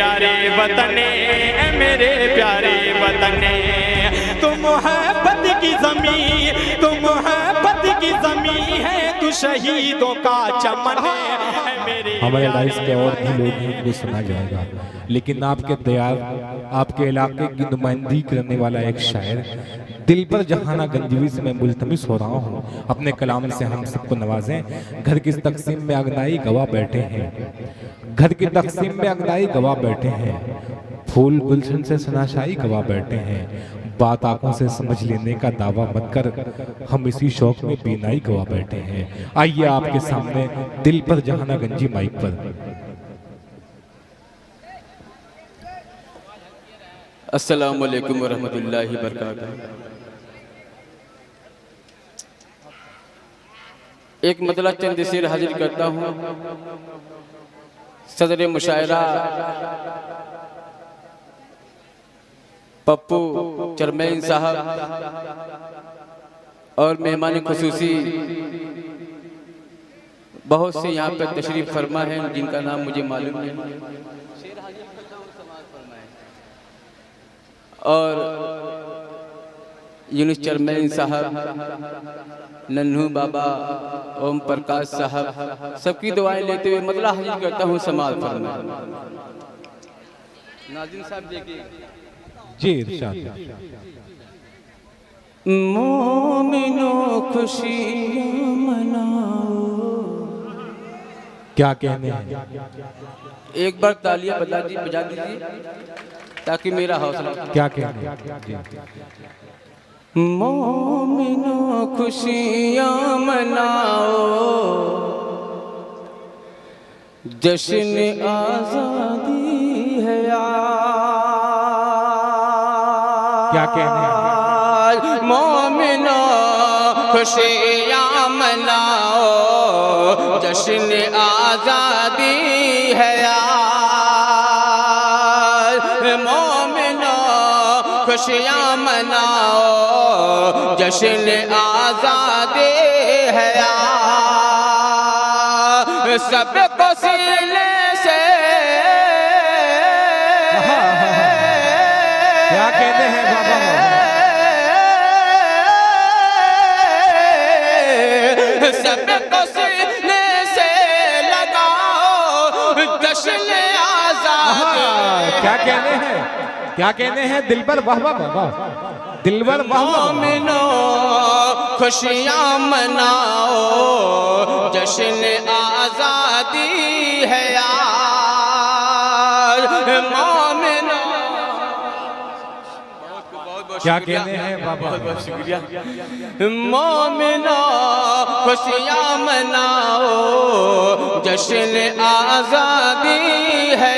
प्यारे वतने, मेरे प्यारे वतने, तुम मोहब्बत की ज़मीं, तुम मोहब्बत की ज़मीं है, तू शहीदों का चमन है मेरे। हमारे लाइफ के और भी लोग हैं वो सुना जाएगा, लेकिन आपके दयाल, आपके इलाके की नुमाइंदगी करने वाला एक शायर दिल पर जहाना गंजवी से मैं मुल्तमिस हो रहा हूँ, अपने कलाम से हम सबको नवाजें। घर की तकसीम में अगनाई गवाह बैठे हैं, घर की तकसीम में अगनाई गवाह बैठे हैं, फूल गुलशन से सनाशाई गवाह बैठे हैं, बात आंखों से समझ लेने का दावा मत कर, हम इसी शौक में बीनाई गवाह बैठे हैं। आइए आपके सामने दिल पर जहाना गंजी माइक पर। अस्सलामु अलैकुम वरहमतुल्लाहि वबरकातुहू। एक मतला चंद शेर हाजिर करता हूँ। सदर मुशायरा पप्पू चरमैन साहब और मेहमान खुसूसी बहुत से यहाँ पर तशरीफ फरमा हैं जिनका नाम मुझे मालूम नहीं, और यूनुस चरमैन साहब, नन्हू बाबा, ओम प्रकाश साहब, सबकी दुआएं लेते हुए मतला हाजिर करता हूँ। समाज फरमा नाज़रीन साहब देखिए जी इरशाद। मोमिनो खुशी मनाओ। क्या कहने हैं? एक बार तालियां बजा दीजिए ताकि मेरा हौसला। क्या कहने हैं? मोमिनो खुशियाँ मनाओ, जश्न आजादी है क्या कहने हैं? मोमिनो खुशियाँ मनाओ, जश्न आजादी है मोमिनो खुशियाँ मनाओ, जश्न आजादी है सबको सीने से। क्या कहते हैं बाबा? सबको सीने से लगाओ, जश्न आजादी। क्या कहने हैं? क्या कहने हैं? दिल पर वाह वाह वाह, दिल पर वाह वाह। मोमिनो खुशियाँ मनाओ, जश्न आजादी है मोमिनो। क्या कहने हैं बाबा? बहुत शुक्रिया। मोमिनो खुशियाँ मनाओ, जश्न आजादी है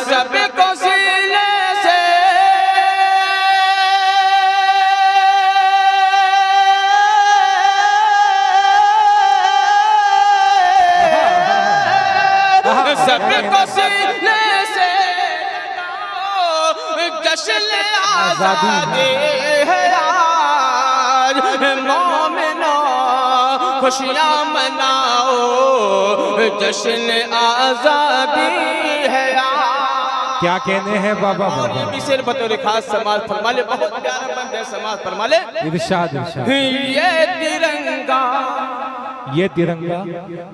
सबको सीने से। सबको सीने से जश्न आजादी है मोमिनो खुशियाँ मनाओ, जश्न आजादी है। क्या कहने हैं बाबा? ये भी सिर्फ बतौर खास समाज फरमा ले, बहुत प्यारा बंद है समाज फरमा ले। इरशाद इरशाद। ये तिरंगा, ये तिरंगा,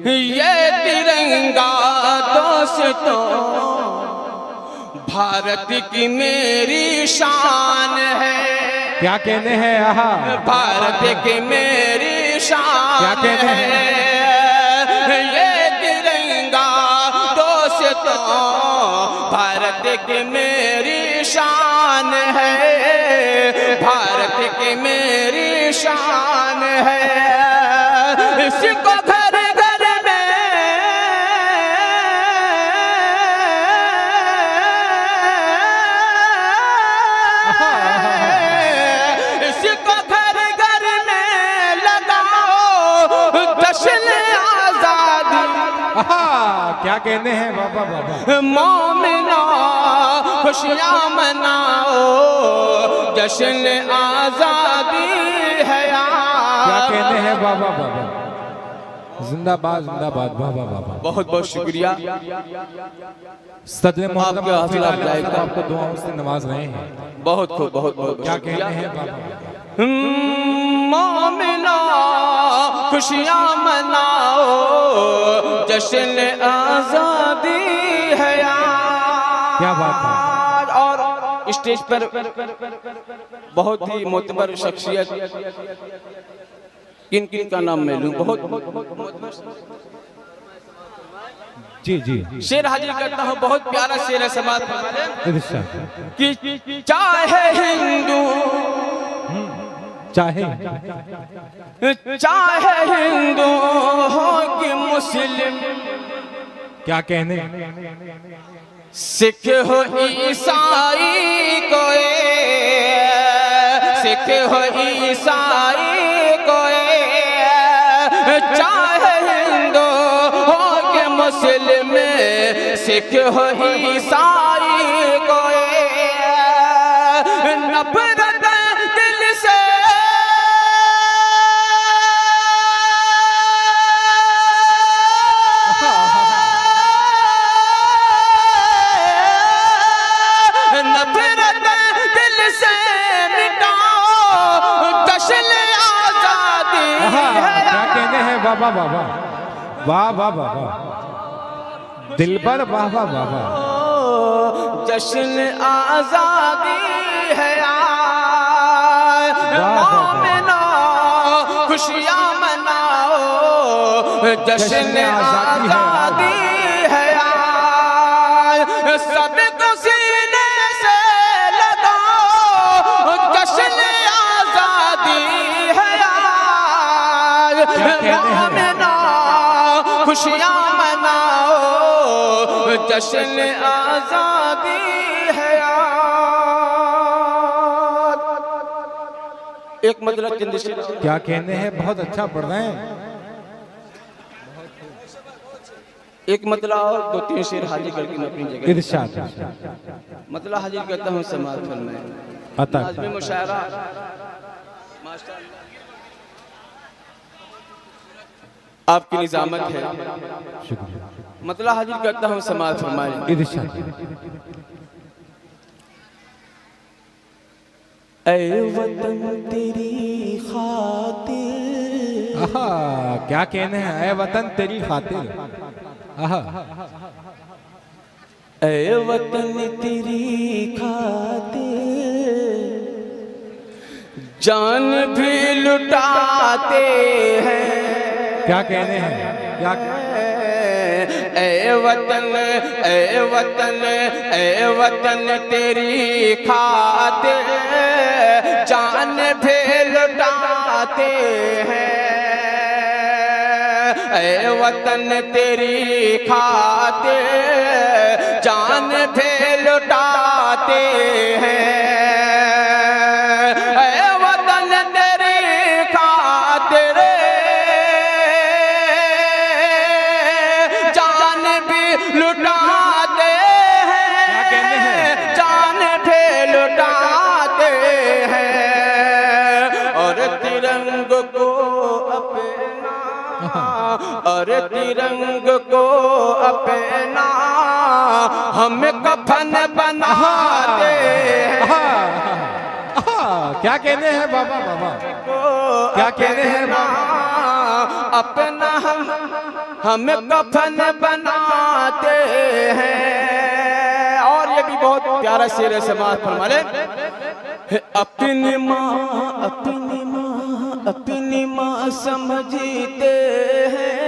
ये तिरंगा दोस्तों भारत की मेरी शान है। क्या कहने हैं? आहा, भारत की मेरी शान। क्या कहने हैं? ये तिरंगा दोस्तों भारत की मेरी शान है, भारत की मेरी शान है। इसको घर घर में इसको घर घर में लगाओ, जश्न आजादी। क्या कहने हैं बाबा? बाबा मोमिनो खुशियाँ मनाओ, जश्न आजादी है क्या कहने हैं बाबा? बाबा जिंदाबाद जिंदाबाद, वाह वाह वाह वाह। बहुत बहुत शुक्रिया। सदर मोहतरम आपके हाफिज आप हाफिज जाएगा। आपको दुआओं से नवाज रहे हैं। बहुत खूब, बहुत बहुत क्या शुक्रिया। कहते हैं बाबा? मोमिना खुशियाँ मनाओ, जश्न आजादी है आज। क्या बात है। और स्टेज पर बहुत ही मोतबर शख्सियत, किन किन का नाम मैं लूं, बहुत जी जी शेर हाजिर करता हूँ। बहुत प्यारा शेर है समाज इरशाद। कि चाहे हिंदू चाहे हिंदू हो कि मुस्लिम, क्या कहने, सिख हो ईसाई, कोई सिख हो ईसाई, कोई चाहे हिंदू हो कि मुस्लिम, सिख हो ईसाई, कोई नफरत दिल से नफरत दिल से मिटाओ, जश्न आजादी है। क्या कहने हैं बाबा बाबा, वाह वाह वाह, दिल पर वाह वाह वाह। जश्न आजादी है आज, मोमिनो खुशियाँ मनाओ, जश्न आजादी है आज। सबको सीने से लगाओ, जश्न आजादी है आज। मोमिनो खुशियाँ मनाओ, जश्न आजादी है आज। एक मतलब चंद शेर। क्या कहने हैं, बहुत अच्छा पढ़ रहे हैं। एक मतलब और दो तीन शेर हाजिर करके मैं अपनी जगह इरशाद मतलब हाजिर करता हूँ समाज में। अता नाज़्म मुशायरा मास्टर आपकी निजामत है। शुक्रिया। मतलब हाजिर करता हूँ समाज फरमाए। इरशाद। ऐ वतन तेरी खातिर, आहा, क्या कहने हैं, ऐ वतन तेरी खातिर। आहा, ऐ वतन तेरी खातिर, जान भी लुटाते हैं। क्या कहने हैं, क्या ऐ वतन, ऐ वतन, ऐ वतन तेरी खातिर, जान भी लुटाते हैं। ऐ वतन तेरी खातिर, जान भी लुटाते हैं। ऐ वतन तेरी खातिर, जान भी लुटाते हैं। क्या कहने हैं? जान भी लुटाते हैं। और तिरंग को अपना, और तिरंग को अपना हम कफन बनाते हैं। आहा, आहा, क्या कहने हैं बाबा बाबा, क्या कहने हैं बाबा। अपना हम कफन बनाते हैं। और ये भी बहुत प्यारा शेर है समाज फरमाले। अपनी माँ, अपनी माँ, अपनी माँ समझते हैं,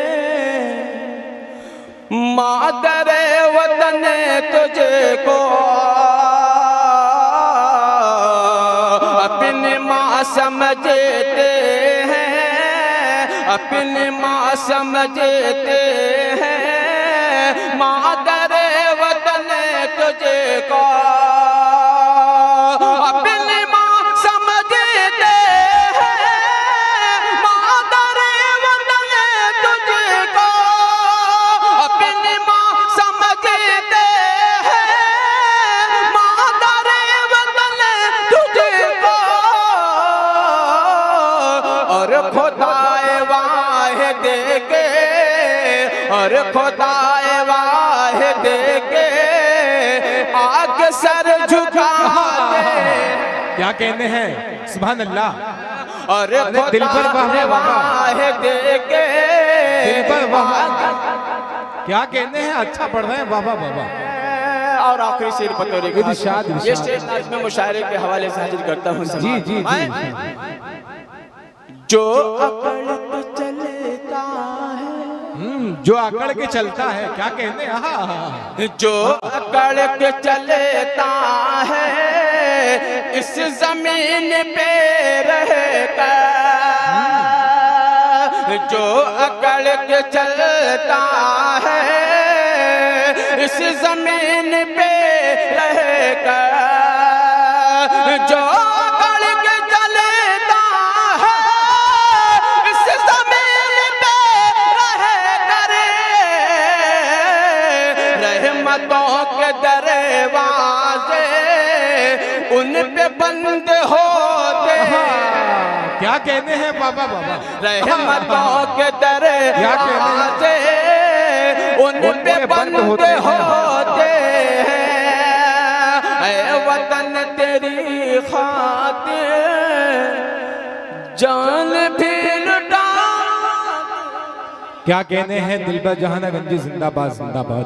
मादर वतन तुझे को अपनी माँ समझते हैं, अपनी माँ समझते हैं, मादर वतन तुझे को अपनी माँ समझते हैं, मादर वतन तुझे को अपनी माँ समझते हैं, मादर वतन तुझे को। और खुदाए वाहिद के और खुदाए वाहिद के आगे सर झुका दे। क्या कहने हैं, सुभान अल्लाह। और दिल पर वाहिद के क्या कहने हैं, अच्छा पढ़ रहे हैं बाबा बाबा। और आखिरी शेर बतौर इरशाद, ये शेर आज मैं मुशायरे के हवाले से हाजिर करता हूँ। जी जी जी। जो अकड़ के चलता है, जो अकड़ के चलता है, क्या कहने हैं, जो अकड़ के चलता है इस जमीन पे रहकर, जो अकड़ के चलता है इस जमीन पे रहकर, जो अकड़ के चलता है इस जमीन पे रहकर, रहमतों के दरवाजे उन पे बंद होते हैं। क्या कहने हैं बाबा बाबा। रहमतों के दरवाजे उन पे बंद होते हैं। ऐ वतन तेरी खातिर जान भी लुटा। क्या कहने हैं, दिलबर जहाना गंजी जिंदाबाद जिंदाबाद।